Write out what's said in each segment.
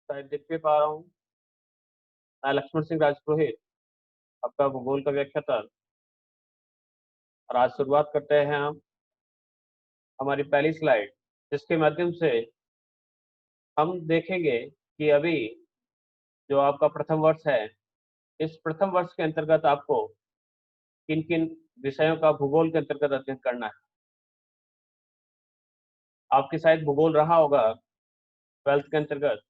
शायद दिख भी पा रहा हूँ। मैं लक्ष्मण सिंह राजपुरोहित, आपका भूगोल का व्याख्याता। और आज शुरुआत करते हैं हम हमारी पहली स्लाइड, जिसके माध्यम से हम देखेंगे कि अभी जो आपका प्रथम वर्ष है, इस प्रथम वर्ष के अंतर्गत आपको किन किन विषयों का भूगोल के अंतर्गत अध्ययन करना है। आपके शायद भूगोल रहा होगा 12th के अंतर्गत।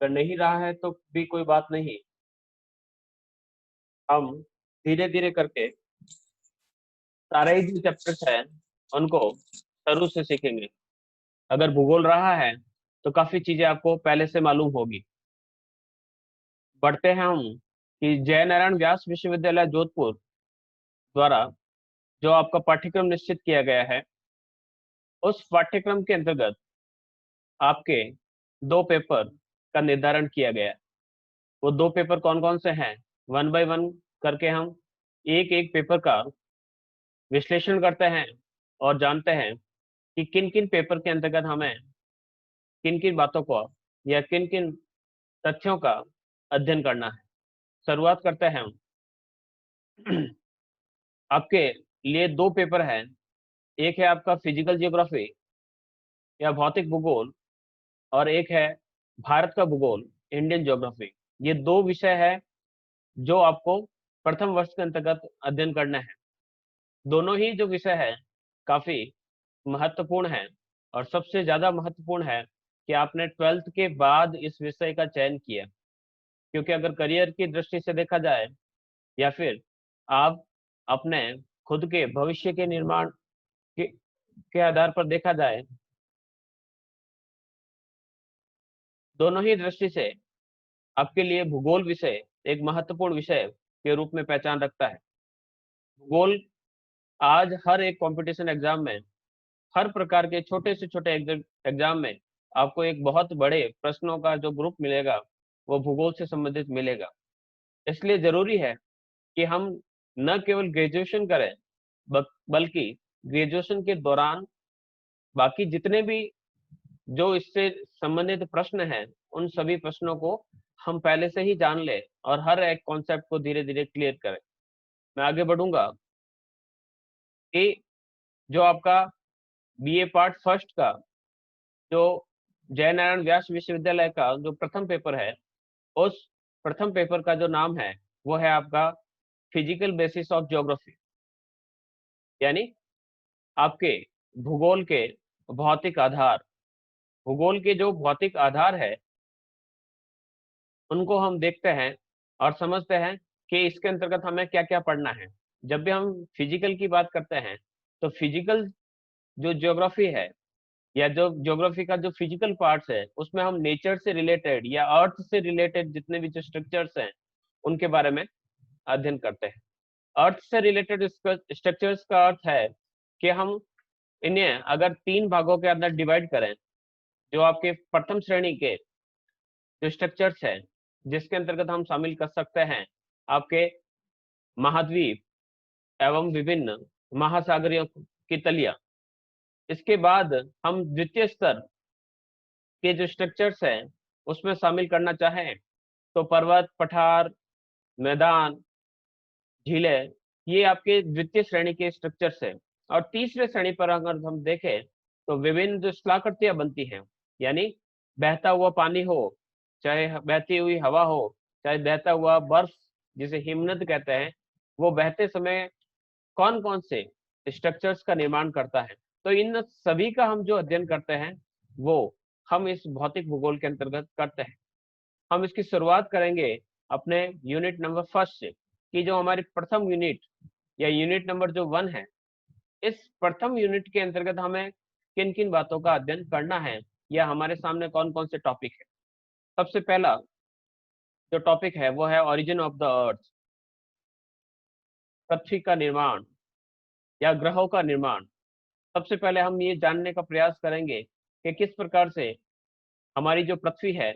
अगर नहीं रहा है तो भी कोई बात नहीं, हम धीरे धीरे करके सारे ही जो चैप्टर्स हैं उनको शुरू से सीखेंगे। अगर भूगोल रहा है तो काफी चीजें आपको पहले से मालूम होगी। बढ़ते हैं हम कि जयनारायण व्यास विश्वविद्यालय जोधपुर द्वारा जो आपका पाठ्यक्रम निश्चित किया गया है, उस पाठ्यक्रम के अंतर्गत आपके 2 पेपर का निर्धारण किया गया है। वो 2 पेपर कौन कौन से हैं, 1 बाय 1 करके हम एक एक पेपर का विश्लेषण करते हैं और जानते हैं कि किन किन पेपर के अंतर्गत हमें किन किन बातों को या किन किन तथ्यों का अध्ययन करना है। शुरुआत करते हैं हम। आपके लिए 2 पेपर हैं। एक है आपका फिजिकल ज्योग्राफी या भौतिक भूगोल, और एक है भारत का भूगोल, इंडियन ज्योग्राफी। ये 2 विषय है जो आपको प्रथम वर्ष के अंतर्गत अध्ययन करना है। दोनों ही जो विषय है काफी महत्वपूर्ण है, और सबसे ज्यादा महत्वपूर्ण है कि आपने 12th के बाद इस विषय का चयन किया। क्योंकि अगर करियर की दृष्टि से देखा जाए या फिर आप अपने खुद के भविष्य के निर्माण के आधार पर देखा जाए, दोनों ही दृष्टि से आपके लिए भूगोल विषय एक महत्वपूर्ण विषय के रूप में पहचान रखता है। भूगोल आज हर एक कंपटीशन एग्जाम में, हर प्रकार के छोटे से छोटे एग्जाम में आपको एक बहुत बड़े प्रश्नों का जो ग्रुप मिलेगा वो भूगोल से संबंधित मिलेगा। इसलिए जरूरी है कि हम न केवल ग्रेजुएशन करें, बल्कि ग्रेजुएशन के दौरान बाकी जितने भी जो इससे संबंधित प्रश्न हैं, उन सभी प्रश्नों को हम पहले से ही जान ले और हर एक कॉन्सेप्ट को धीरे धीरे क्लियर करें। मैं आगे बढ़ूंगा कि जो आपका बीए पार्ट फर्स्ट का जो जयनारायण व्यास विश्वविद्यालय का जो प्रथम पेपर है, उस प्रथम पेपर का जो नाम है वो है आपका फिजिकल बेसिस ऑफ ज्योग्राफी, यानी आपके भूगोल के भौतिक आधार। भूगोल के जो भौतिक आधार है उनको हम देखते हैं और समझते हैं कि इसके अंतर्गत हमें क्या क्या पढ़ना है। जब भी हम फिजिकल की बात करते हैं तो फिजिकल जो ज्योग्राफी है या जो ज्योग्राफी का जो फिजिकल पार्ट्स है, उसमें हम नेचर से रिलेटेड या अर्थ से रिलेटेड जितने भी जो स्ट्रक्चर्स हैं उनके बारे में अध्ययन करते हैं। अर्थ से रिलेटेड स्ट्रक्चर्स का अर्थ है कि हम इन्हें अगर 3 भागों के अंदर डिवाइड करें, जो आपके प्रथम श्रेणी के जो स्ट्रक्चर्स है, जिसके अंतर्गत हम शामिल कर सकते हैं आपके महाद्वीप एवं विभिन्न महासागरीय की तलियां। इसके बाद हम द्वितीय स्तर के जो स्ट्रक्चर्स हैं उसमें शामिल करना चाहें तो पर्वत, पठार, मैदान, झीलें, ये आपके द्वितीय श्रेणी के स्ट्रक्चर्स हैं। और तीसरे श्रेणी पर अगर हम देखें तो विभिन्न जो स्थलाकृतियां बनती हैं, यानी बहता हुआ पानी हो, चाहे बहती हुई हवा हो, चाहे बहता हुआ बर्फ जिसे हिमनद कहते हैं, वो बहते समय कौन कौन से स्ट्रक्चर्स का निर्माण करता है। तो इन सभी का हम जो अध्ययन करते हैं वो हम इस भौतिक भूगोल के अंतर्गत करते हैं। हम इसकी शुरुआत करेंगे अपने यूनिट नंबर फर्स्ट से, कि जो हमारी प्रथम यूनिट या यूनिट नंबर जो 1 है, इस प्रथम यूनिट के अंतर्गत हमें किन किन बातों का अध्ययन करना है या हमारे सामने कौन कौन से टॉपिक है। सबसे पहला जो टॉपिक है वो है ओरिजिन ऑफ द अर्थ, पृथ्वी का निर्माण या ग्रहों का निर्माण। सबसे पहले हम ये जानने का प्रयास करेंगे कि किस प्रकार से हमारी जो पृथ्वी है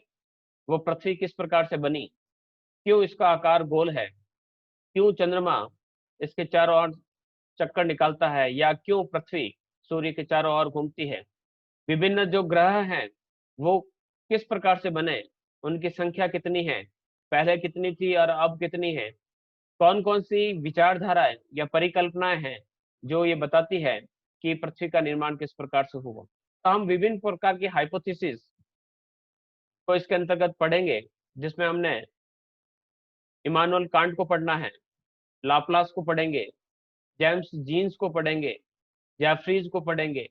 वो पृथ्वी किस प्रकार से बनी, क्यों इसका आकार गोल है, क्यों चंद्रमा इसके चारों ओर चक्कर निकालता है, या क्यों पृथ्वी सूर्य के चारों ओर घूमती है। विभिन्न जो ग्रह हैं वो किस प्रकार से बने, उनकी संख्या कितनी है, पहले कितनी थी और अब कितनी है, कौन कौन सी विचारधाराएं या परिकल्पनाएं हैं जो ये बताती है कि पृथ्वी का निर्माण किस प्रकार से हुआ। तो हम विभिन्न प्रकार की हाइपोथेसिस को इसके अंतर्गत पढ़ेंगे, जिसमें हमने इमानुअल कांट को पढ़ना है, लाप्लास को पढ़ेंगे, जेम्स जीन्स को पढ़ेंगे, जेफरीज को पढ़ेंगे।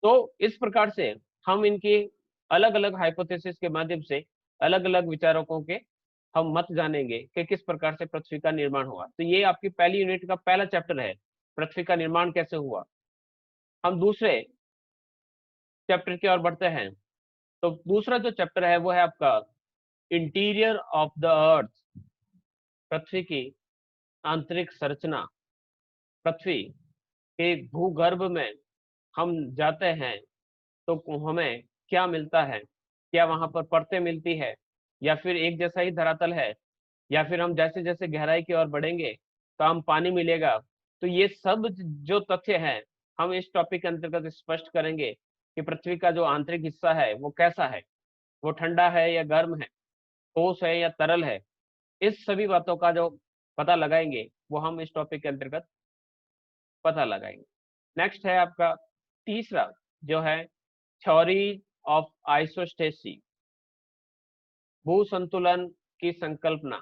तो इस प्रकार से हम इनकी अलग अलग हाइपोथेसिस के माध्यम से अलग अलग विचारकों के हम मत जानेंगे कि किस प्रकार से पृथ्वी का निर्माण हुआ। तो ये आपकी पहली यूनिट का पहला चैप्टर है, पृथ्वी का निर्माण कैसे हुआ। हम दूसरे चैप्टर की ओर बढ़ते हैं। तो दूसरा जो चैप्टर है वो है आपका इंटीरियर ऑफ द अर्थ, पृथ्वी की आंतरिक संरचना। पृथ्वी के भूगर्भ में हम जाते हैं तो हमें क्या मिलता है, क्या वहां पर परतें मिलती है, या फिर एक जैसा ही धरातल है, या फिर हम जैसे जैसे गहराई की ओर बढ़ेंगे तो हम पानी मिलेगा। तो ये सब जो तथ्य हैं हम इस टॉपिक के अंतर्गत स्पष्ट करेंगे कि पृथ्वी का जो आंतरिक हिस्सा है वो कैसा है, वो ठंडा है या गर्म है, ठोस है या तरल है। इस सभी बातों का जो पता लगाएंगे वो हम इस टॉपिक के अंतर्गत पता लगाएंगे। नेक्स्ट है आपका तीसरा जो है थ्योरी ऑफ आइसोस्टेसी, भू संतुलन की संकल्पना।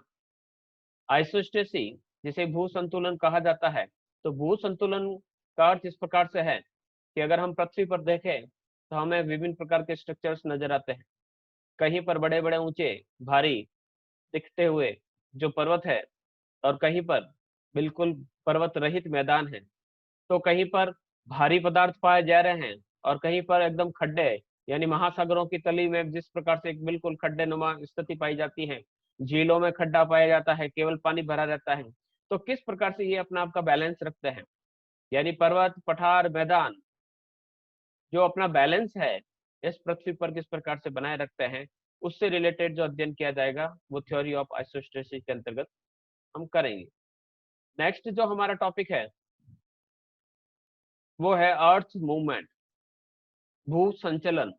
आइसोस्टेसी जिसे भू संतुलन कहा जाता है, तो भू संतुलन का अर्थ इस प्रकार से है कि अगर हम पृथ्वी पर देखें तो हमें विभिन्न प्रकार के स्ट्रक्चर्स नजर आते हैं। कहीं पर बड़े बड़े ऊंचे भारी दिखते हुए जो पर्वत है, और कहीं पर बिल्कुल पर्वत रहित मैदान है। तो कहीं पर भारी पदार्थ पाए जा रहे हैं और कहीं पर एकदम खड्डे, यानी महासागरों की तली में जिस प्रकार से एक बिल्कुल खड्डे नुमा स्थिति पाई जाती है, झीलों में खड्डा पाया जाता है, केवल पानी भरा रहता है। तो किस प्रकार से ये अपना आपका बैलेंस रखते हैं, यानी पर्वत पठार मैदान जो अपना बैलेंस है इस पृथ्वी पर किस प्रकार से बनाए रखते हैं, उससे रिलेटेड जो अध्ययन किया जाएगा वो थ्योरी ऑफ आइसोस्टेसिस के अंतर्गत हम करेंगे। नेक्स्ट जो हमारा टॉपिक है वो है अर्थ मूवमेंट, भू संचलन।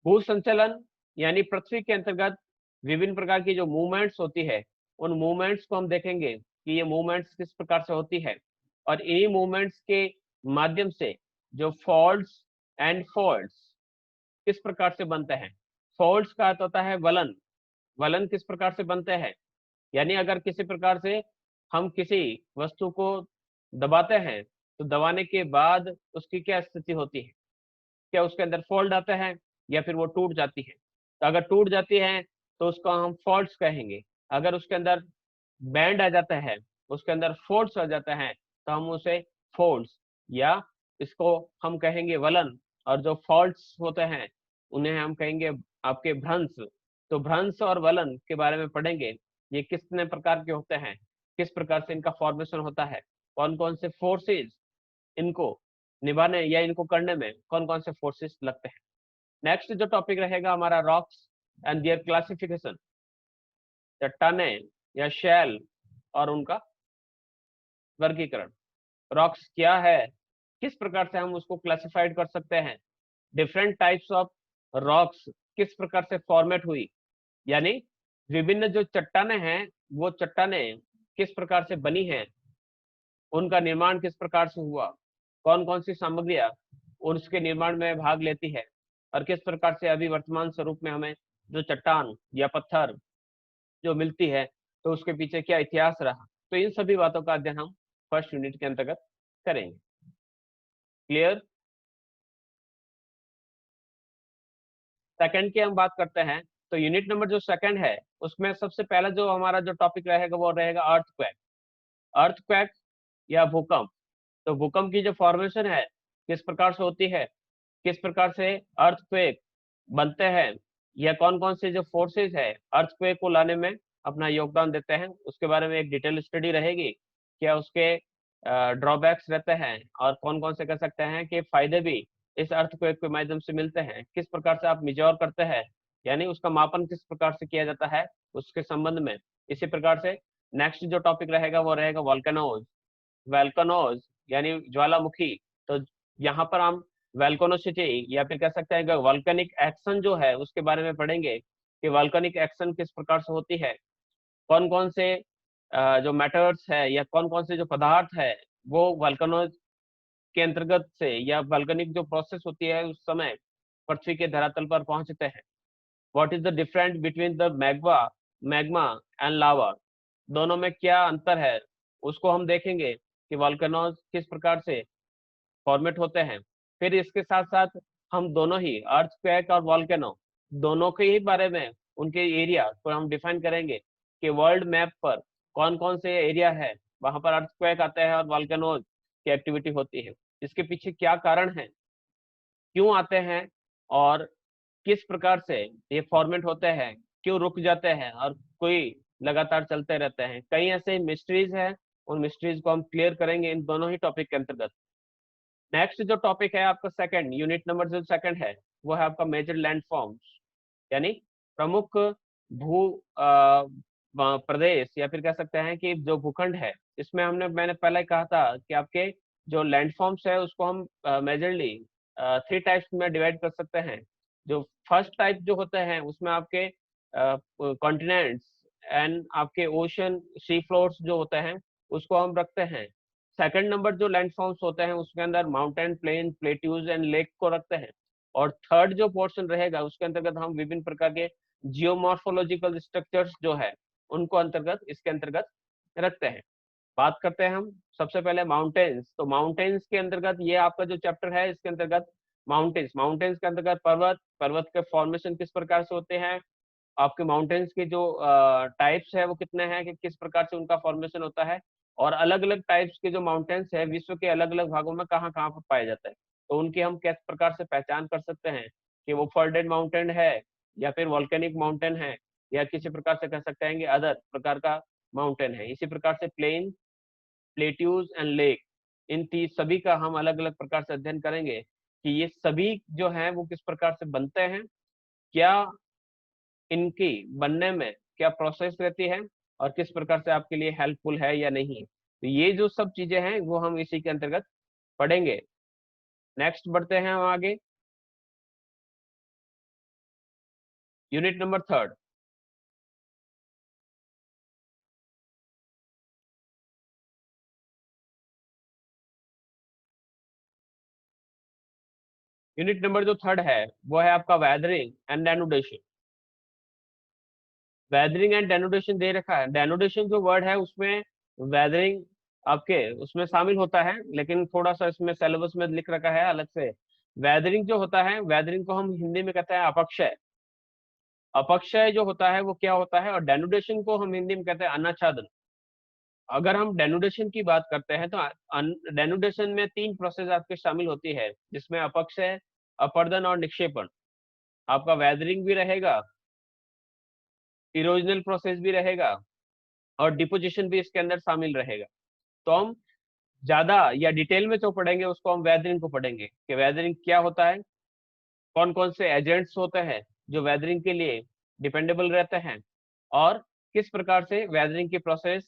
भू संचलन यानी पृथ्वी के अंतर्गत विभिन्न प्रकार की जो मूवमेंट्स होती है, उन मूवमेंट्स को हम देखेंगे कि ये मूवमेंट्स किस प्रकार से होती है, और इन्हीं मूवमेंट्स के माध्यम से जो फॉल्ट्स एंड फॉल्ट्स किस प्रकार से बनते हैं। फॉल्ट्स का अर्थ होता है वलन, वलन किस प्रकार से बनते हैं, यानी अगर किसी प्रकार से हम किसी वस्तु को दबाते हैं तो दबाने के बाद उसकी क्या स्थिति होती है, क्या उसके अंदर फॉल्ट आता है या फिर वो टूट जाती है। तो अगर टूट जाती है तो उसको हम फॉल्ट्स कहेंगे। अगर उसके अंदर बैंड आ जाता है, उसके अंदर फोर्स आ जाता है, तो हम उसे फोर्स या इसको हम कहेंगे वलन। और जो फॉल्ट्स होते हैं उन्हें हम कहेंगे आपके भ्रंश। तो भ्रंश और वलन के बारे में पढ़ेंगे, ये कितने प्रकार के होते हैं, किस प्रकार से इनका फॉर्मेशन होता है, कौन कौन से फोर्सेस इनको निभाने या इनको करने में कौन कौन से फोर्सेस लगते हैं। नेक्स्ट जो टॉपिक रहेगा हमारा रॉक्स एंड देयर क्लासिफिकेशन, चट्टाने या शैल और उनका वर्गीकरण। रॉक्स क्या है, किस प्रकार से हम उसको क्लासिफाइड कर सकते हैं, डिफरेंट टाइप्स ऑफ रॉक्स किस प्रकार से फॉर्मेट हुई, यानी विभिन्न जो चट्टाने हैं वो चट्टाने किस प्रकार से बनी हैं, उनका निर्माण किस प्रकार से हुआ, कौन कौन सी सामग्रियां उसके निर्माण में भाग लेती है, और किस प्रकार से अभी वर्तमान स्वरूप में हमें जो चट्टान या पत्थर जो मिलती है तो उसके पीछे क्या इतिहास रहा। तो इन सभी बातों का अध्ययन हम फर्स्ट यूनिट के अंतर्गत करेंगे। क्लियर। सेकंड की हम बात करते हैं, तो यूनिट नंबर जो सेकंड है उसमें सबसे पहला जो हमारा जो टॉपिक रहेगा वो रहेगा अर्थक्वेक। अर्थक्वेक या भूकंप। तो भूकंप की जो फॉर्मेशन है किस प्रकार से होती है, किस प्रकार से अर्थक्वेक बनते हैं, या कौन कौन से जो फोर्सेस है अर्थक्वेक को लाने में अपना योगदान देते हैं, उसके बारे में एक डिटेल स्टडी रहेगी। क्या उसके ड्रॉबैक्स रहते हैं और कौन कौन से कह सकते हैं कि फायदे भी इस अर्थक्वेक के माध्यम से मिलते हैं, किस प्रकार से आप मेजर करते हैं, यानी उसका मापन किस प्रकार से किया जाता है उसके संबंध में। इसी प्रकार से नेक्स्ट जो टॉपिक रहेगा वो रहेगा वोल्केनोज, वोल्केनोज यानी ज्वालामुखी। तो यहाँ पर हम वल्केनोसिटी या फिर कह सकते हैं कि वॉल्केनिक एक्शन जो है उसके बारे में पढ़ेंगे कि वॉल्केनिक एक्शन किस प्रकार से होती है, कौन कौन से जो मैटर्स है या कौन कौन से जो पदार्थ है वो वल्केनो के अंतर्गत से या वल्केनिक जो प्रोसेस होती है उस समय पृथ्वी के धरातल पर पहुंचते हैं। What is the difference between the magma and lava, दोनों में क्या अंतर है उसको हम देखेंगे कि वॉल्केनोज किस प्रकार से फॉर्मेट होते हैं। फिर इसके साथ साथ हम दोनों ही अर्थक्वेक और वॉल्केनो दोनों के ही बारे में उनके एरिया को हम डिफाइन करेंगे कि वर्ल्ड मैप पर कौन कौन से एरिया है वहां पर अर्थक्वेक आते हैं और वॉल्केनोज की एक्टिविटी होती है, इसके पीछे क्या कारण है, क्यों आते हैं और किस प्रकार से ये फॉर्मेट होते हैं, क्यों रुक जाते हैं और कोई लगातार चलते रहते हैं। कई ऐसे मिस्ट्रीज हैं, उन मिस्ट्रीज को हम क्लियर करेंगे इन दोनों ही टॉपिक के अंतर्गत। नेक्स्ट जो टॉपिक है आपका सेकंड यूनिट नंबर जो सेकंड है वो है आपका मेजर लैंडफॉर्म्स, यानी प्रमुख भू प्रदेश या फिर कह सकते हैं कि जो भूखंड है। इसमें मैंने पहले कहा था कि आपके जो लैंडफॉर्म्स है उसको हम मेजरली 3 टाइप्स में डिवाइड कर सकते हैं। जो फर्स्ट टाइप जो होते हैं उसमें आपके कॉन्टिनेंट्स एंड आपके ओशन सी फ्लोर्स जो होते हैं उसको हम रखते हैं। सेकंड नंबर जो लैंडफॉर्म्स होते हैं उसके अंदर mountain plain plateaus and lake को रखते हैं। और थर्ड जो पोर्शन रहेगा उसके अंतर्गत हम विभिन्न प्रकार के जियोमॉर्फोलॉजिकल स्ट्रक्चर्स जो है उनको अंतर्गत इसके अंतर्गत रखते हैं। बात करते हैं हम सबसे पहले माउंटेन्स। तो माउंटेन्स के अंतर्गत ये आपका जो चैप्टर है इसके अंतर्गत माउंटेन्स, माउंटेन्स के अंतर्गत पर्वत, पर्वत के फॉर्मेशन किस प्रकार से होते हैं, आपके माउंटेन्स के जो टाइप्स है वो कितने हैं कि किस प्रकार से उनका फॉर्मेशन होता है, और अलग अलग टाइप्स के जो माउंटेन्स है विश्व के अलग अलग भागों में कहाँ कहाँ पर पाए जाते हैं, तो उनकी हम किस प्रकार से पहचान कर सकते हैं कि वो फोल्डेड माउंटेन है या फिर वॉल्केनिक माउंटेन है या किसी प्रकार से कह सकते हैं कि अदर प्रकार का माउंटेन है। इसी प्रकार से प्लेन प्लेट्यूज एंड लेक, इन तीन सभी का हम अलग अलग प्रकार से अध्ययन करेंगे कि ये सभी जो है वो किस प्रकार से बनते हैं, क्या इनकी बनने में क्या प्रोसेस रहती है और किस प्रकार से आपके लिए हेल्पफुल है या नहीं। तो ये जो सब चीजें हैं वो हम इसी के अंतर्गत पढ़ेंगे। नेक्स्ट बढ़ते हैं हम आगे, unit number third. Unit number जो थर्ड है वो है आपका weathering and denudation. Weathering and denudation दे रखा है, डेनुडेशन जो वर्ड है उसमें वेदरिंग आपके उसमें शामिल होता है, लेकिन थोड़ा सा इसमें सिलेबस में लिख रखा है अलग से। वेदरिंग जो होता है, वेदरिंग को हम हिंदी में कहते हैं अपक्षय। अपक्षय जो होता है वो क्या होता है, और डेनुडेशन को हम हिंदी में कहते हैं अनाच्छादन। अगर हम डेनुडेशन की बात करते हैं तो डेनुडेशन में 3 प्रोसेस आपके शामिल होती है जिसमें अपक्षय, अपर्दन और निक्षेपण। आपका वेदरिंग भी रहेगा, इरोजनल प्रोसेस भी रहेगा और डिपोजिशन भी इसके अंदर शामिल रहेगा। तो हम ज्यादा या डिटेल में जो पढ़ेंगे उसको हम वेदरिंग को पढ़ेंगे कि वेदरिंग क्या होता है, कौन कौन से एजेंट्स होते हैं जो वेदरिंग के लिए डिपेंडेबल रहते हैं, और किस प्रकार से वेदरिंग की प्रोसेस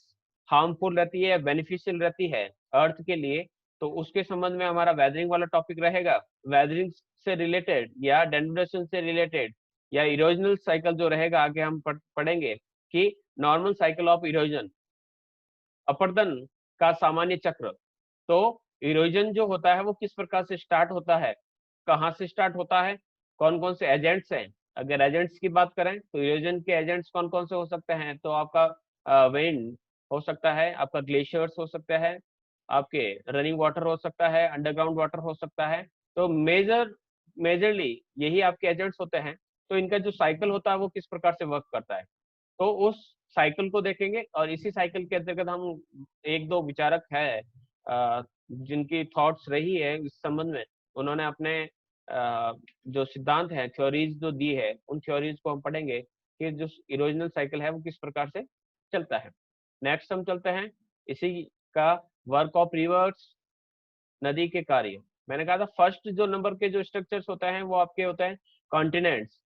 हार्मफुल रहती है या बेनिफिशियल रहती है अर्थ के लिए। तो उसके संबंध में हमारा वेदरिंग वाला टॉपिक रहेगा। वेदरिंग से रिलेटेड या डेनुडेशन से रिलेटेड या इरोजनल साइकिल जो रहेगा आगे हम पढ़ेंगे कि नॉर्मल साइकिल ऑफ इरोजन, अपर्दन का सामान्य चक्र। तो इरोजन जो होता है वो किस प्रकार से स्टार्ट होता है, कहाँ से स्टार्ट होता है, कौन कौन से एजेंट्स हैं। अगर एजेंट्स की बात करें तो इरोजन के एजेंट्स कौन कौन से हो सकते हैं, तो आपका विंड हो सकता है, आपका ग्लेशियर्स हो सकता है, आपके रनिंग वाटर हो सकता है, अंडरग्राउंड वाटर हो सकता है। तो मेजरली यही आपके एजेंट्स होते हैं। तो इनका जो साइकिल होता है वो किस प्रकार से वर्क करता है, तो उस साइकिल को देखेंगे। और इसी साइकिल के अंतर्गत हम एक दो विचारक है जिनकी थॉट्स रही है इस संबंध में, उन्होंने अपने जो सिद्धांत है, थ्योरीज जो दी है, उन थ्योरीज को हम पढ़ेंगे कि जो इरोजनल साइकिल है वो किस प्रकार से चलता है। नेक्स्ट हम चलते हैं इसी का वर्क ऑफ रिवर्स, नदी के कार्य। मैंने कहा था फर्स्ट जो नंबर के जो स्ट्रक्चर्स होते हैं वो आपके होते हैं कॉन्टिनेंट्स।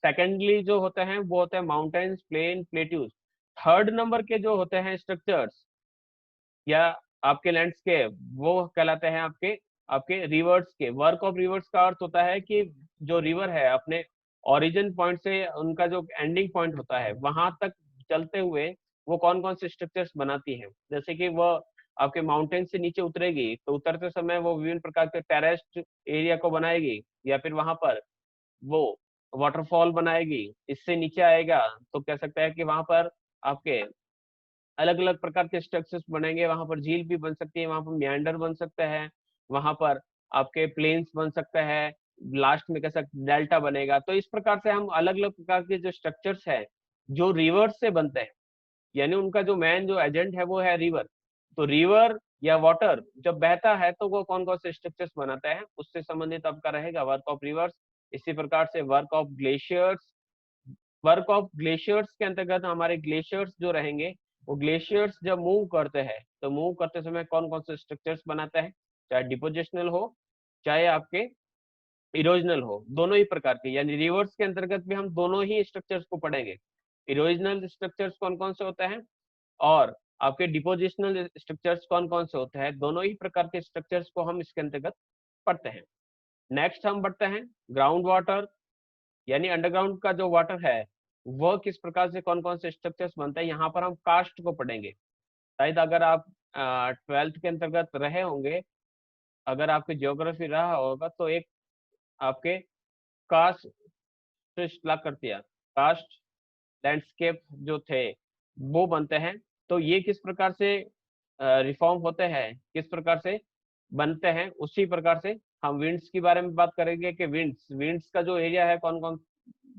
सेकेंडली जो होते हैं वो होते हैं mountains plain plateaus. Third number के जो होते हैं स्ट्रक्चर्स या आपके लैंडस्केप वो कहलाते हैं आपके आपके रिवर्स के, वर्क ऑफ रिवर्स का अर्थ होता है कि जो रिवर है अपने ओरिजिन पॉइंट से उनका जो एंडिंग पॉइंट होता है वहां तक चलते हुए वो कौन कौन से स्ट्रक्चर्स बनाती है। जैसे कि वो आपके माउंटेन से नीचे उतरेगी तो उतरते समय वो विभिन्न प्रकार के टेरेस्ट एरिया को बनाएगी, या फिर वहां पर वो वाटरफॉल बनाएगी। इससे नीचे आएगा तो कह सकता है कि वहां पर आपके अलग अलग प्रकार के स्ट्रक्चर्स बनेंगे, वहां पर झील भी बन सकती है, वहां पर मियांडर बन सकता है, वहां पर आपके प्लेन्स बन सकता है, लास्ट में कैसा डेल्टा बनेगा। तो इस प्रकार से हम अलग अलग प्रकार के जो स्ट्रक्चर्स है जो रिवर्स से बनते हैं, यानी उनका जो मेन जो एजेंट है वो है रिवर। तो रिवर या वाटर जब बहता है तो वो कौन कौन से स्ट्रक्चर्स बनाता है उससे संबंधित आपका रहेगा वर्क ऑफ रिवर्स। इसी प्रकार से work of glaciers, work of glaciers के अंतर्गत हमारे ग्लेशियर्स जो रहेंगे वो ग्लेशियर्स जब मूव करते हैं तो मूव करते समय कौन कौन से स्ट्रक्चर्स बनाता है, चाहे डिपोजिशनल हो चाहे आपके इरोजनल हो, दोनों ही प्रकार के। यानी रिवर्स के अंतर्गत भी हम दोनों ही स्ट्रक्चर्स को पढ़ेंगे। इरोजनल स्ट्रक्चर्स कौन कौन से होते हैं और आपके डिपोजिशनल स्ट्रक्चर्स कौन कौन से होते हैं, दोनों ही प्रकार के स्ट्रक्चर्स को हम इसके अंतर्गत पढ़ते हैं। नेक्स्ट हम बढ़ते हैं ग्राउंड वाटर, यानी अंडरग्राउंड का जो वाटर है वह किस प्रकार से कौन कौन से स्ट्रक्चर्स बनते हैं। यहाँ पर हम कास्ट को पढ़ेंगे। शायद अगर आप 12th के अंतर्गत रहे होंगे, अगर आपके ज्योग्राफी रहा होगा तो एक आपके कास्ट कृष्ण कास्ट लैंडस्केप जो थे वो बनते हैं। तो ये किस प्रकार से रिफॉर्म होते हैं, किस प्रकार से बनते हैं, उसी प्रकार से हम विंड्स के बारे में बात करेंगे कि विंड्स विंड्स का जो एरिया है कौन कौन,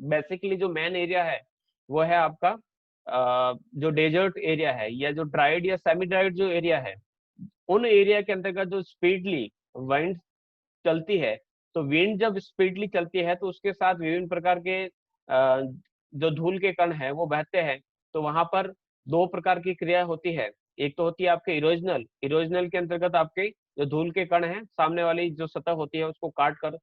बेसिकली जो मेन एरिया है वो है आपका जो डेजर्ट एरिया है या जो ड्राइड या सेमी ड्राइड जो एरिया है, उन एरिया के अंतर्गत जो स्पीडली विंड चलती है। तो विंड जब स्पीडली चलती है तो उसके साथ विभिन्न प्रकार के जो धूल के कण हैं वो बहते हैं। तो वहां पर दो प्रकार की क्रिया होती है, एक तो होती है आपके इरोजनल, इरोजनल के अंतर्गत आपके जो धूल के कण हैं सामने वाली जो सतह होती है उसको काट कर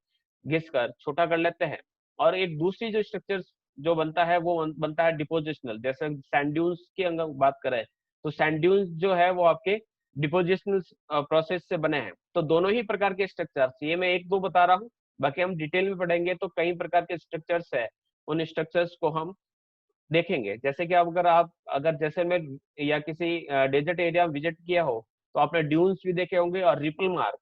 घिस कर छोटा कर लेते हैं। और एक दूसरी जो स्ट्रक्चर जो बनता है वो बनता है डिपोजिशनल। जैसे सैंड ड्यून्स की अगर बात करें तो सैंड ड्यून्स जो है वो आपके डिपोजिशनल प्रोसेस से बने हैं। तो दोनों ही प्रकार के स्ट्रक्चर्स, ये मैं एक दो बता रहा हूँ, बाकी हम डिटेल में पढ़ेंगे तो कई प्रकार के स्ट्रक्चर्स है, उन स्ट्रक्चर्स को हम देखेंगे। जैसे कि अगर आप अगर जैसलमेर या किसी डेजर्ट एरिया विजिट किया हो तो आपने ड्यून्स भी देखे होंगे और रिपल मार्क,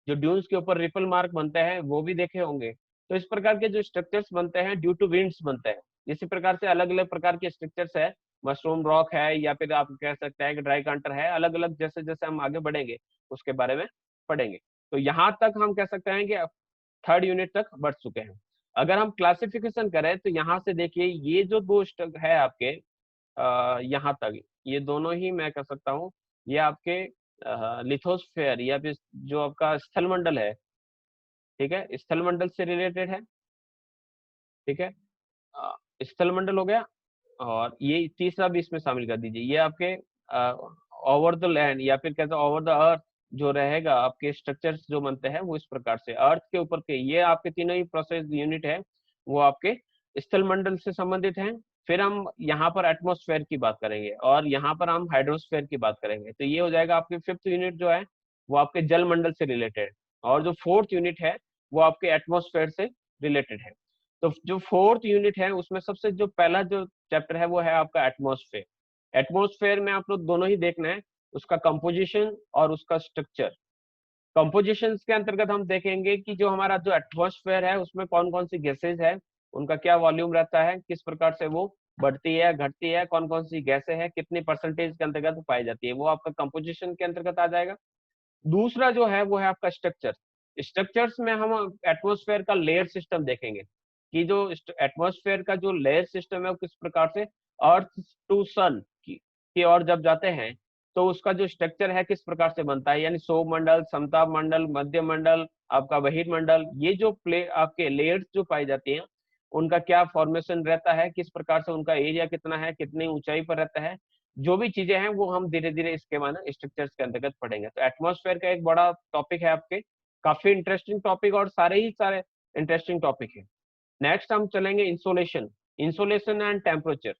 जो ड्यून्स के ऊपर रिपल मार्क बनते हैं वो भी देखे होंगे। तो इस प्रकार के जो स्ट्रक्चर्स बनते हैं ड्यू टू विंड्स बनते हैं। इसी प्रकार से अलग अलग प्रकार के स्ट्रक्चर्स है, मशरूम रॉक है या फिर आप कह सकते हैं कि ड्राई कांटर है, अलग अलग जैसे जैसे हम आगे बढ़ेंगे उसके बारे में पढ़ेंगे। तो यहाँ तक हम कह सकते हैं कि 3rd यूनिट तक बढ़ चुके हैं। अगर हम क्लासिफिकेशन करें तो यहाँ से देखिए ये जो दो है आपके यहाँ तक, ये दोनों ही मैं कह सकता हूँ ये आपके लिथोस्फेयर या फिर जो आपका स्थलमंडल है, ठीक है, स्थलमंडल से रिलेटेड है। ठीक है, स्थलमंडल हो गया और ये तीसरा भी इसमें शामिल कर दीजिए, ये आपके ओवर द लैंड या फिर कहते हैं ओवर द अर्थ जो रहेगा आपके स्ट्रक्चर्स जो बनते हैं वो इस प्रकार से अर्थ के ऊपर के, ये आपके तीनों ही प्रोसेस यूनिट है वो आपके स्थलमंडल से संबंधित हैं। फिर हम यहाँ पर एटमॉस्फेयर की बात करेंगे और यहाँ पर हम हाइड्रोस्फेयर की बात करेंगे। तो ये हो जाएगा आपके 5th यूनिट जो है वो आपके जल मंडल से रिलेटेड, और जो 4th यूनिट है वो आपके एटमॉस्फेयर से रिलेटेड है। तो जो 4th यूनिट है उसमें सबसे जो पहला जो चैप्टर है वो है आपका एटमॉस्फेयर। एटमॉस्फेयर में आप लोग दोनों ही देखना है, उसका कंपोजिशन और उसका स्ट्रक्चर। कंपोजिशन के अंतर्गत हम देखेंगे कि जो हमारा जो एटमॉस्फेयर है उसमें कौन कौन सी गैसेज है, उनका क्या वॉल्यूम रहता है, किस प्रकार से वो बढ़ती है घटती है, कौन कौन सी गैसें हैं, कितनी परसेंटेज के अंतर्गत पाई जाती है, वो आपका कंपोजिशन के अंतर्गत आ जाएगा। दूसरा जो है वो है आपका स्ट्रक्चर। स्ट्रक्चर्स में हम एटमॉस्फेयर का लेयर सिस्टम देखेंगे कि जो एटमॉस्फेयर का जो लेयर सिस्टम है वो किस प्रकार से अर्थ टू सन की ओर जब जाते हैं तो उसका जो स्ट्रक्चर है किस प्रकार से बनता है, यानी सौर मंडल, समताप मंडल, मध्य मंडल, आपका बहिर्मंडल, ये जो प्ले आपके लेयर्स जो पाई जाती हैं उनका क्या फॉर्मेशन रहता है, किस प्रकार से उनका एरिया कितना है, कितनी ऊंचाई पर रहता है, जो भी चीजें हैं वो हम धीरे धीरे इसके माना स्ट्रक्चर्स के अंतर्गत पढ़ेंगे। तो एटमॉस्फेयर का एक बड़ा टॉपिक है आपके, काफी इंटरेस्टिंग टॉपिक और सारे ही सारे इंटरेस्टिंग टॉपिक है। नेक्स्ट हम चलेंगे इंसोलेशन, इंसोलेशन एंड टेम्परेचर।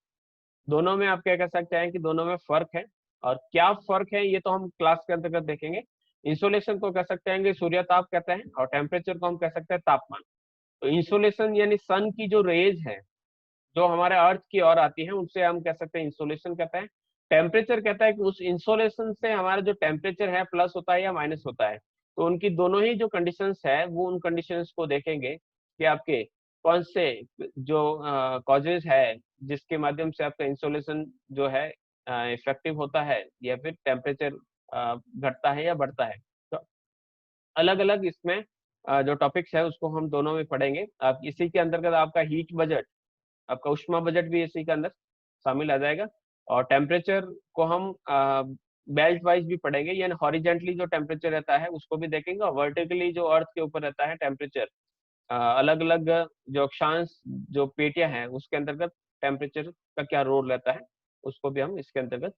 दोनों में आप क्या कह सकते हैं कि दोनों में फर्क है, और क्या फर्क है ये तो हम क्लास के अंतर्गत देखेंगे। इंसोलेशन को कह सकते हैं कि सूर्य ताप कहते हैं, और टेम्परेचर को हम कह सकते हैं तापमान। तो इंसोलेशन यानी सन की जो रेज है जो हमारे अर्थ की ओर आती है उनसे हम कह सकते हैं इंसोलेशन कहते हैं। टेम्परेचर कहता है कि उस इंसोलेशन से हमारा जो टेम्परेचर है प्लस होता है या माइनस होता है। तो उनकी दोनों ही जो कंडीशंस है वो उन कंडीशंस को देखेंगे कि आपके कौन से जो कॉजेज है जिसके माध्यम से आपका इंसोलेशन जो है इफेक्टिव होता है या फिर टेम्परेचर घटता है या बढ़ता है। तो अलग अलग इसमें जो टॉपिक्स है उसको हम दोनों में पढ़ेंगे। आप इसी के अंतर्गत आपका हीट बजट, आपका ऊष्मा बजट भी इसी के अंदर शामिल आ जाएगा। और टेम्परेचर को हम बेल्ट वाइज भी पढ़ेंगे, यानी हॉरिजेंटली जो टेम्परेचर रहता है उसको भी देखेंगे, और वर्टिकली जो अर्थ के ऊपर रहता है टेम्परेचर, अलग अलग जो अक्षांश जो पेटियां हैं उसके अंतर्गत टेम्परेचर का क्या रोल रहता है उसको भी हम इसके अंतर्गत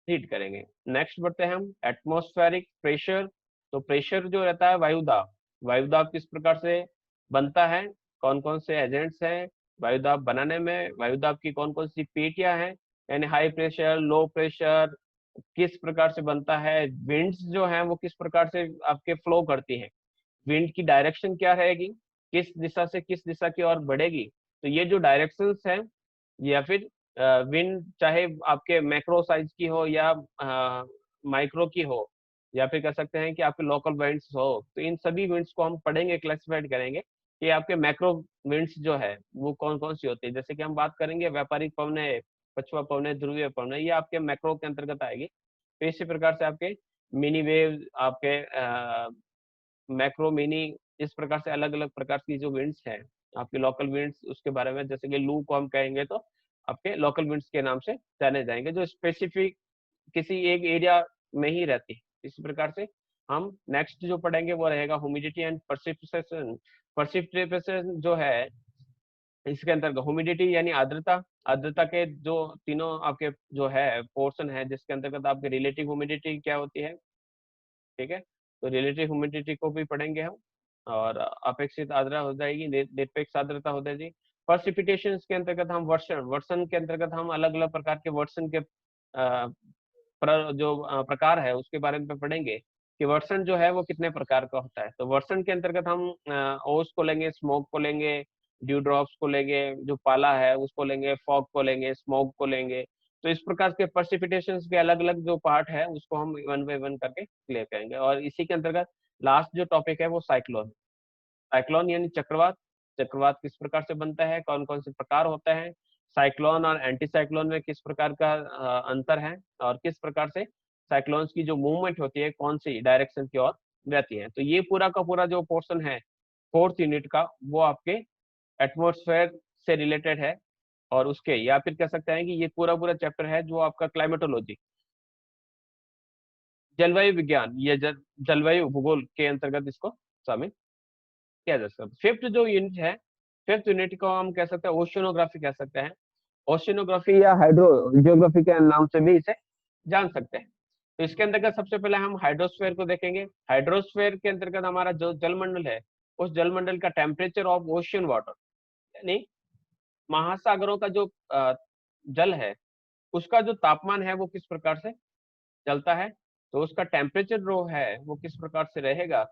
रीड करेंगे। नेक्स्ट बढ़ते हैं हम एटमॉस्फेरिक प्रेशर। तो प्रेशर जो रहता है वायुदाब, वायुदाब किस प्रकार से बनता है, कौन कौन से एजेंट्स हैं वायुदाब बनाने में, वायुदाब की कौन कौन सी पेटियां हैं, यानी हाई प्रेशर लो प्रेशर किस प्रकार से बनता है, विंड्स जो है वो किस प्रकार से आपके फ्लो करती हैं, विंड की डायरेक्शन क्या रहेगी, किस दिशा से किस दिशा की ओर बढ़ेगी। तो ये जो डायरेक्शंस है या फिर विंड चाहे आपके मैक्रो साइज की हो या माइक्रो की हो या फिर कह सकते हैं कि आपके लोकल विंड्स हो, तो इन सभी विंड्स को हम पढ़ेंगे, क्लासिफाइड करेंगे कि आपके मैक्रो विंड्स जो है वो कौन कौन सी होती है। जैसे कि हम बात करेंगे व्यापारिक पवने, पछुआ पवने, ध्रुवीय पवने, ये आपके मैक्रो के अंतर्गत आएगी। तो इसी प्रकार से आपके मिनी वेव, आपके मैक्रो मिनी, इस प्रकार से अलग अलग प्रकार की जो विंड्स हैं आपके लोकल विंड्स, उसके बारे में जैसे कि लू को हम कहेंगे तो आपके लोकल विंड्स के नाम से जाने जाएंगे जो स्पेसिफिक किसी एक एरिया में ही रहती है। इसी प्रकार से हम नेक्स्ट जो पढ़ेंगे वो रहेगा ह्यूमिडिटी एंड पर्सिपिटेशन। पर्सिपिटेशन जो है इसके अंतर्गत ह्यूमिडिटी यानी आर्द्रता, आर्द्रता के जो तीनों आपके जो है पोर्शन है जिसके अंतर्गत आपके रिलेटिव ह्यूमिडिटी क्या होती है, ठीक है। तो रिलेटिव ह्यूमिडिटी को भी पढ़ेंगे हम, और अपेक्षित आर्द्रता हो जाएगी, निरपेक्ष आर्द्रता हो जाएगी। पर्सिपिटेशन के अंतर्गत हम वर्षण, वर्षण के अंतर्गत हम अलग अलग प्रकार के वर्षण के जो प्रकार है उसके बारे में पढ़ेंगे कि वर्षण जो है वो कितने प्रकार का होता है। तो वर्षण के अंतर्गत हम ओस को लेंगे, स्मोक को लेंगे, ड्यू ड्रॉप्स को लेंगे, जो पाला है उसको लेंगे, फॉग को लेंगे, स्मोक को लेंगे। तो इस प्रकार के पर्सिपिटेशन के अलग अलग जो पार्ट है उसको हम वन बाय वन करके क्लियर करेंगे। और इसी के अंतर्गत लास्ट जो टॉपिक है वो साइक्लोन, साइक्लोन यानी चक्रवात, चक्रवात किस प्रकार से बनता है, कौन कौन से प्रकार होते हैं, साइक्लोन और एंटी साइक्लोन में किस प्रकार का अंतर है, और किस प्रकार से साइक्लोन्स की जो मूवमेंट होती है कौन सी डायरेक्शन की ओर रहती है। तो ये पूरा का पूरा जो पोर्शन है फोर्थ यूनिट का वो आपके एटमॉस्फेयर से रिलेटेड है, और उसके या फिर कह सकते हैं कि ये पूरा पूरा चैप्टर है जो आपका क्लाइमेटोलॉजी, जलवायु विज्ञान, ये जलवायु भूगोल के अंतर्गत इसको शामिल किया जा सकता है। फिफ्थ जो यूनिट है, फिफ्थ यूनिट को हम कह सकते हैं ओशियनोग्राफी कह सकते हैं, ओशियनोग्राफी या हाइड्रो जियोग्राफी के नाम से भी इसे जान सकते हैं। तो इसके अंतर्गत सबसे पहले हम हाइड्रोस्फेयर को देखेंगे। हाइड्रोस्फेयर के अंतर्गत हमारा जो जलमंडल है उस जलमंडल का टेम्परेचर ऑफ ओशियन वाटर, यानी महासागरों का जो जल है उसका जो तापमान है वो किस प्रकार से चलता है, तो उसका टेम्परेचर जो है वो किस प्रकार से रहेगा,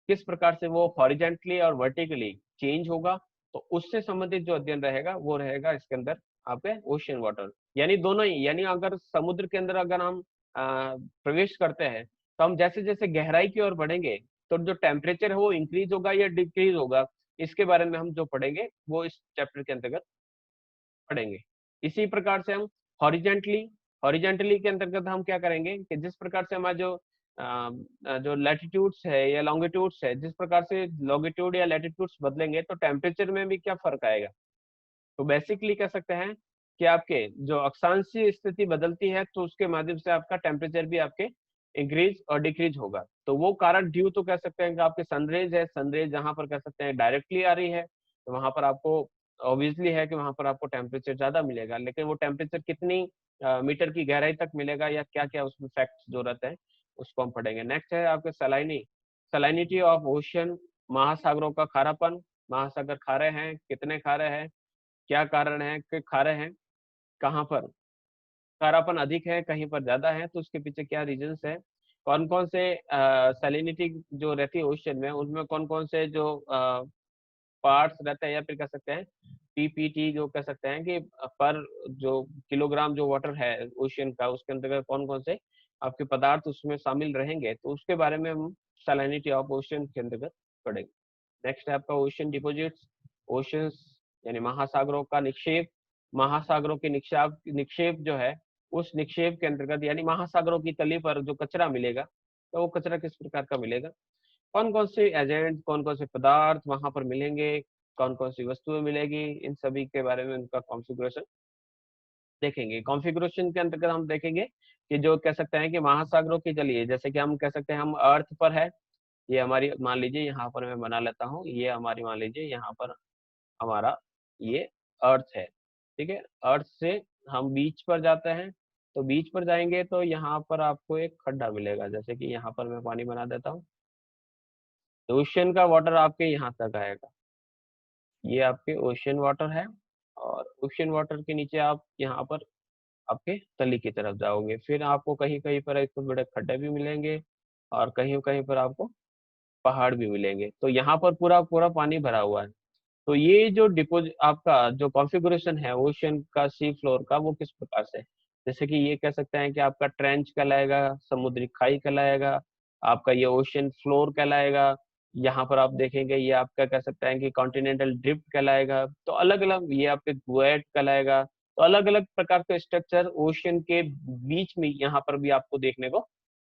किस प्रकार से वो हॉरिजेंटली और वर्टिकली चेंज होगा। तो उससे संबंधित जो अध्ययन रहेगा वो रहेगा इसके अंदर आपके ओशियन वाटर, यानी दोनों ही, यानी अगर समुद्र के अंदर अगर हम प्रवेश करते हैं तो हम जैसे जैसे गहराई की ओर बढ़ेंगे तो जो टेम्परेचर है वो इंक्रीज होगा या डिक्रीज होगा, इसके बारे में हम जो पढ़ेंगे वो इस चैप्टर के अंतर्गत पढ़ेंगे। इसी प्रकार से हम हॉरिजेंटली, हॉरिजेंटली के अंतर्गत हम क्या करेंगे कि जिस प्रकार से हमारा जो लैटिट्यूड्स है या लॉन्गिट्यूड्स है, जिस प्रकार से लॉन्गिट्यूड या लैटिट्यूड्स बदलेंगे तो टेम्परेचर में भी क्या फर्क आएगा। तो बेसिकली कह सकते हैं कि आपके जो अक्षांशीय स्थिति बदलती है तो उसके माध्यम से आपका टेम्परेचर भी आपके इंक्रीज और डिक्रीज होगा। तो वो कारण ड्यू तो कह सकते हैं कि आपके सनरेज है, सनरेज जहां पर कह सकते हैं डायरेक्टली आ रही है तो वहां पर आपको ऑब्वियसली है कि वहां पर आपको टेम्परेचर ज्यादा मिलेगा, लेकिन वो टेम्परेचर कितनी मीटर की गहराई तक मिलेगा या क्या क्या उसमें फैक्ट्स जो रहते हैं उसको हम पढ़ेंगे। नेक्स्ट है आपके सलाइनी, सलाइनिटी ऑफ ओशियन, महासागरों का खारापन, महासागर खारे हैं, कितने खारे हैं, क्या कारण है कि खारे हैं, कहाँ पर खारापन अधिक है, कहीं पर ज्यादा है, तो उसके पीछे क्या रीजंस है। कौन कौन से सैलिनिटी जो रहती है ओशन में, उनमें कौन कौन से जो पार्ट्स रहते हैं, या फिर कह सकते हैं पीपीटी जो कह सकते हैं कि पर जो किलोग्राम जो वाटर है ओशियन का, उसके अंतर्गत कौन कौन से आपके पदार्थ उसमें शामिल रहेंगे, तो उसके बारे में हम सैलिनिटी ऑफ ओशियन के अंतर्गत पढ़ेंगे। नेक्स्ट है आपका ओशियन डिपोजिट्स, ओशंस यानी महासागरों का निक्षेप। महासागरों के निक्षेप निक्षेप जो है, उस निक्षेप के अंतर्गत यानी महासागरों की तली पर जो कचरा मिलेगा, तो वो कचरा किस प्रकार का मिलेगा, कौन कौन से एजेंट, कौन कौन से पदार्थ वहां पर मिलेंगे, कौन कौन सी वस्तुएं मिलेगी, इन सभी के बारे में उनका कॉन्फ़िगरेशन देखेंगे। कॉन्फ़िगरेशन के अंतर्गत हम देखेंगे कि जो कह सकते हैं कि महासागरों की, चलिए जैसे कि हम कह सकते हैं हम अर्थ पर है, ये हमारी मान लीजिए यहाँ पर मैं बना लेता हूँ, ये हमारी मान लीजिए यहाँ पर हमारा ये अर्थ है, ठीक है। अर्थ से हम बीच पर जाते हैं, तो बीच पर जाएंगे तो यहाँ पर आपको एक खड्डा मिलेगा, जैसे कि यहाँ पर मैं पानी बना देता हूँ, तो ओशियन का वाटर आपके यहाँ तक आएगा, ये आपके ओशियन वाटर है। और ओशियन वाटर के नीचे आप यहाँ पर आपके तली की तरफ जाओगे, फिर आपको कहीं कहीं पर एक तो बड़े खड्डे भी मिलेंगे, और कहीं कहीं पर आपको पहाड़ भी मिलेंगे, तो यहाँ पर पूरा पूरा पानी भरा हुआ है। तो ये जो डिपोज आपका जो कॉन्फ़िगरेशन है ओशियन का सी फ्लोर का, वो किस प्रकार से है? जैसे कि ये कह सकते हैं कि आपका ट्रेंच कहलाएगा, समुद्री खाई कहलाएगा, आपका ये ओशियन फ्लोर कहलाएगा, यहाँ पर आप देखेंगे ये आपका कह सकते हैं कि कॉन्टिनेंटल ड्रिफ्ट कहलाएगा, तो अलग अलग ये आपके गुएट कहलाएगा। तो अलग अलग प्रकार के स्ट्रक्चर ओशियन के बीच में यहाँ पर भी आपको देखने को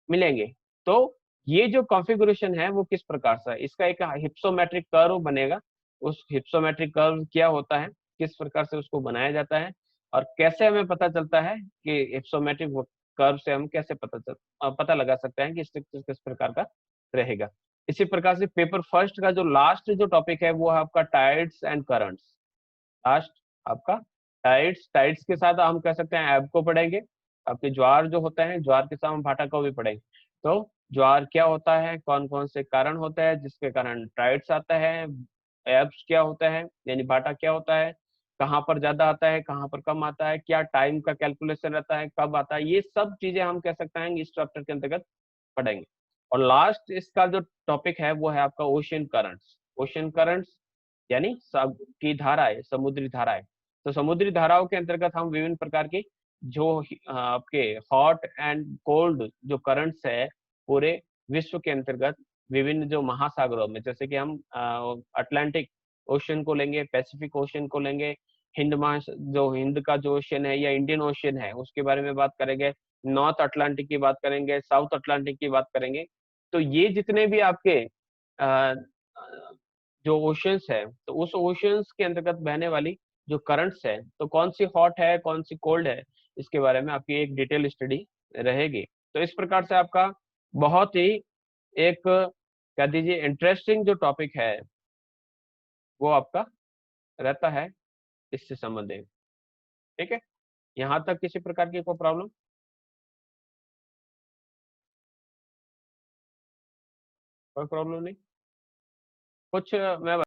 मिलेंगे। तो ये जो कॉन्फ़िगरेशन है वो किस प्रकार से है, इसका एक हिप्सोमेट्रिक कर्व बनेगा। उस हिप्सोमेट्रिक कर्व क्या होता है, किस प्रकार से उसको बनाया जाता है, और कैसे हमें पता चलता है कि हिप्सोमेट्रिक कर्व से हम कैसे पता लगा सकते हैं कि स्ट्रक्चर किस प्रकार का रहेगा। इसी प्रकार से पेपर फर्स्ट का जो लास्ट जो टॉपिक है वो है आपका टाइड्स एंड करंट्स। लास्ट आपका टाइड्स, टाइड्स के साथ हम कह सकते हैं एब को पढ़ेंगे। आपके ज्वार जो होता है, ज्वार के साथ हम भाटा को भी पढ़ेंगे। तो ज्वार क्या होता है, कौन कौन से कारण होता है जिसके कारण टाइड्स आता है, एब्स क्या होता है यानी भाटा क्या होता है, कहाँ पर ज्यादा आता है, कहाँ पर कम आता है, क्या टाइम का कैलकुलेशन रहता है, कब आता है, ये सब चीजें हम कह सकते हैं इस चैप्टर के अंतर्गत पढ़ेंगे। और लास्ट इसका जो टॉपिक है वो है आपका ओशियन करंट्स। ओशियन करंट्स यानी की धाराएं, समुद्री धाराएं। तो समुद्री धाराओं के अंतर्गत हम विभिन्न प्रकार की जो आपके हॉट एंड कोल्ड जो करंट्स है पूरे विश्व के अंतर्गत, विभिन्न जो महासागरों में, जैसे कि हम अटलांटिक ओशन को लेंगे, पैसिफिक ओशन को लेंगे, जो हिंद का जो ओशन है या इंडियन ओशन है उसके बारे में बात करेंगे, नॉर्थ अटलांटिक की बात करेंगे, साउथ अटलांटिक की बात करेंगे। तो ये जितने भी आपके अ, जो ओशंस है, तो उस ओशंस के अंतर्गत बहने वाली जो करंट्स है, तो कौन सी हॉट है कौन सी कोल्ड है, इसके बारे में आपकी एक डिटेल स्टडी रहेगी। तो इस प्रकार से आपका बहुत ही एक कह दीजिए इंटरेस्टिंग जो टॉपिक है वो आपका रहता है इससे संबंधित। ठीक है, यहाँ तक किसी प्रकार की कोई प्रॉब्लम? कोई प्रॉब्लम नहीं? कुछ मैं